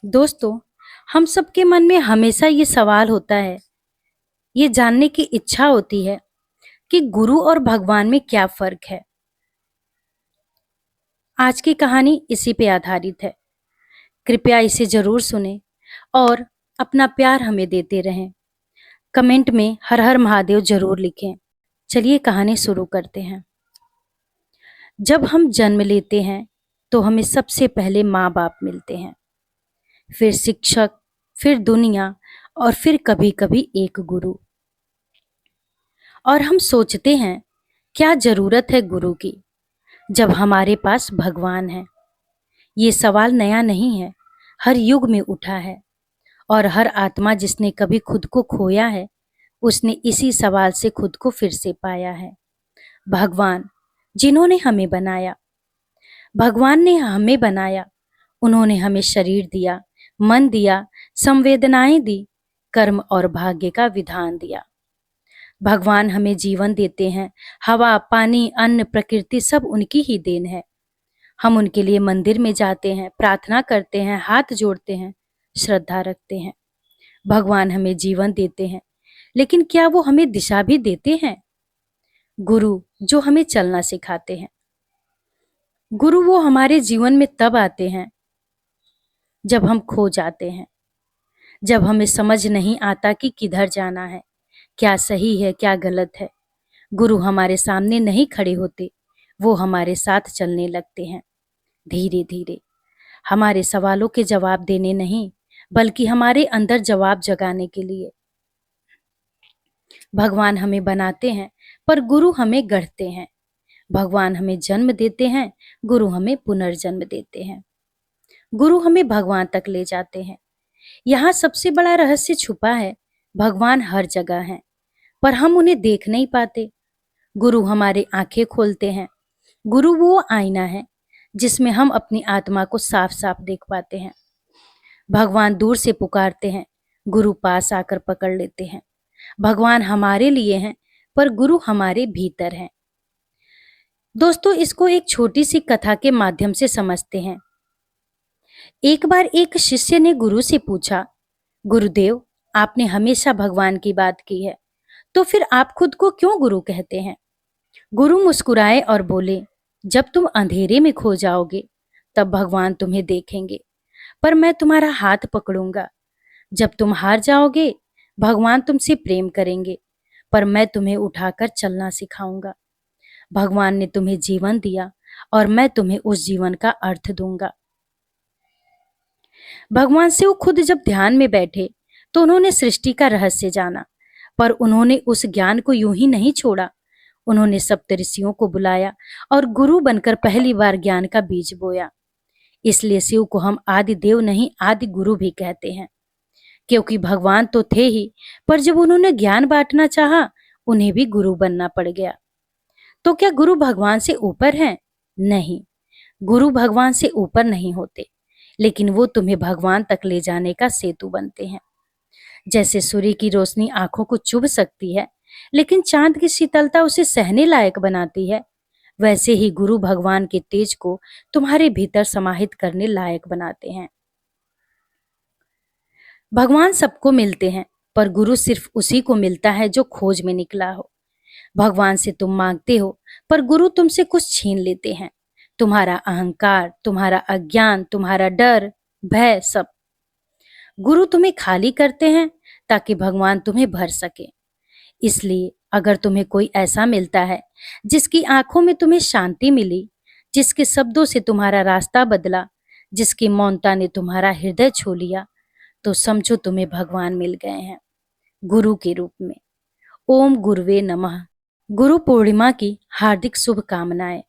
दोस्तों, हम सबके मन में हमेशा ये सवाल होता है, ये जानने की इच्छा होती है कि गुरु और भगवान में क्या फर्क है। आज की कहानी इसी पे आधारित है। कृपया इसे जरूर सुने और अपना प्यार हमें देते रहें। कमेंट में हर हर महादेव जरूर लिखें। चलिए कहानी शुरू करते हैं। जब हम जन्म लेते हैं तो हमें सबसे पहले माँ बाप मिलते हैं, फिर शिक्षक, फिर दुनिया और फिर कभी कभी एक गुरु। और हम सोचते हैं, क्या जरूरत है गुरु की जब हमारे पास भगवान है। ये सवाल नया नहीं है, हर युग में उठा है और हर आत्मा जिसने कभी खुद को खोया है उसने इसी सवाल से खुद को फिर से पाया है। भगवान जिन्होंने हमें बनाया, भगवान ने हमें बनाया, उन्होंने हमें शरीर दिया, मन दिया, संवेदनाएं दी, कर्म और भाग्य का विधान दिया। भगवान हमें जीवन देते हैं। हवा, पानी, अन्न, प्रकृति सब उनकी ही देन है। हम उनके लिए मंदिर में जाते हैं, प्रार्थना करते हैं, हाथ जोड़ते हैं, श्रद्धा रखते हैं। भगवान हमें जीवन देते हैं, लेकिन क्या वो हमें दिशा भी देते हैं? गुरु जो हमें चलना सिखाते हैं। गुरु वो हमारे जीवन में तब आते हैं जब हम खो जाते हैं, जब हमें समझ नहीं आता कि किधर जाना है, क्या सही है, क्या गलत है। गुरु हमारे सामने नहीं खड़े होते, वो हमारे साथ चलने लगते हैं, धीरे धीरे, हमारे सवालों के जवाब देने नहीं, बल्कि हमारे अंदर जवाब जगाने के लिए। भगवान हमें बनाते हैं, पर गुरु हमें गढ़ते हैं। भगवान हमें जन्म देते हैं, गुरु हमें पुनर्जन्म देते हैं। गुरु हमें भगवान तक ले जाते हैं। यहाँ सबसे बड़ा रहस्य छुपा है। भगवान हर जगह हैं, पर हम उन्हें देख नहीं पाते। गुरु हमारे आंखें खोलते हैं। गुरु वो आईना है जिसमें हम अपनी आत्मा को साफ साफ देख पाते हैं। भगवान दूर से पुकारते हैं, गुरु पास आकर पकड़ लेते हैं। भगवान हमारे लिए हैं, पर गुरु हमारे भीतर हैं। दोस्तों, इसको एक छोटी सी कथा के माध्यम से समझते हैं। एक बार एक शिष्य ने गुरु से पूछा, गुरुदेव, आपने हमेशा भगवान की बात की है, तो फिर आप खुद को क्यों गुरु कहते हैं? गुरु मुस्कुराए और बोले, जब तुम अंधेरे में खो जाओगे तब भगवान तुम्हें देखेंगे, पर मैं तुम्हारा हाथ पकड़ूंगा। जब तुम हार जाओगे भगवान तुमसे प्रेम करेंगे, पर मैं तुम्हें उठाकर चलना सिखाऊंगा। भगवान ने तुम्हें जीवन दिया और मैं तुम्हें उस जीवन का अर्थ दूंगा। भगवान से वो खुद जब ध्यान में बैठे तो उन्होंने सृष्टि का रहस्य जाना, पर उन्होंने उस ज्ञान को यूं ही नहीं छोड़ा। उन्होंने सप्तऋषियों को बुलाया और गुरु बनकर पहली बार ज्ञान का बीज बोया। इसलिए शिव को हम आदि देव नहीं, आदि गुरु भी कहते हैं, क्योंकि भगवान तो थे ही, पर जब उन्होंने ज्ञान बांटना चाहा, उन्हें भी गुरु बनना पड़ गया। तो क्या गुरु भगवान से ऊपर हैं? नहीं, गुरु भगवान से ऊपर नहीं होते, लेकिन वो तुम्हें भगवान तक ले जाने का सेतु बनते हैं। जैसे सूर्य की रोशनी आंखों को चुभ सकती है, लेकिन चांद की शीतलता उसे सहने लायक बनाती है, वैसे ही गुरु भगवान के तेज को तुम्हारे भीतर समाहित करने लायक बनाते हैं। भगवान सबको मिलते हैं, पर गुरु सिर्फ उसी को मिलता है जो खोज में निकला हो। भगवान से तुम मांगते हो, पर गुरु तुमसे कुछ छीन लेते हैं, तुम्हारा अहंकार, तुम्हारा अज्ञान, तुम्हारा डर, भय, सब। गुरु तुम्हें खाली करते हैं ताकि भगवान तुम्हें भर सके। इसलिए अगर तुम्हें कोई ऐसा मिलता है जिसकी आंखों में तुम्हें शांति मिली, जिसके शब्दों से तुम्हारा रास्ता बदला, जिसकी मौनता ने तुम्हारा हृदय छू लिया, तो समझो तुम्हें भगवान मिल गए हैं गुरु के रूप में। ओम गुरुवे नमः। गुरु पूर्णिमा की हार्दिक शुभकामनाएं।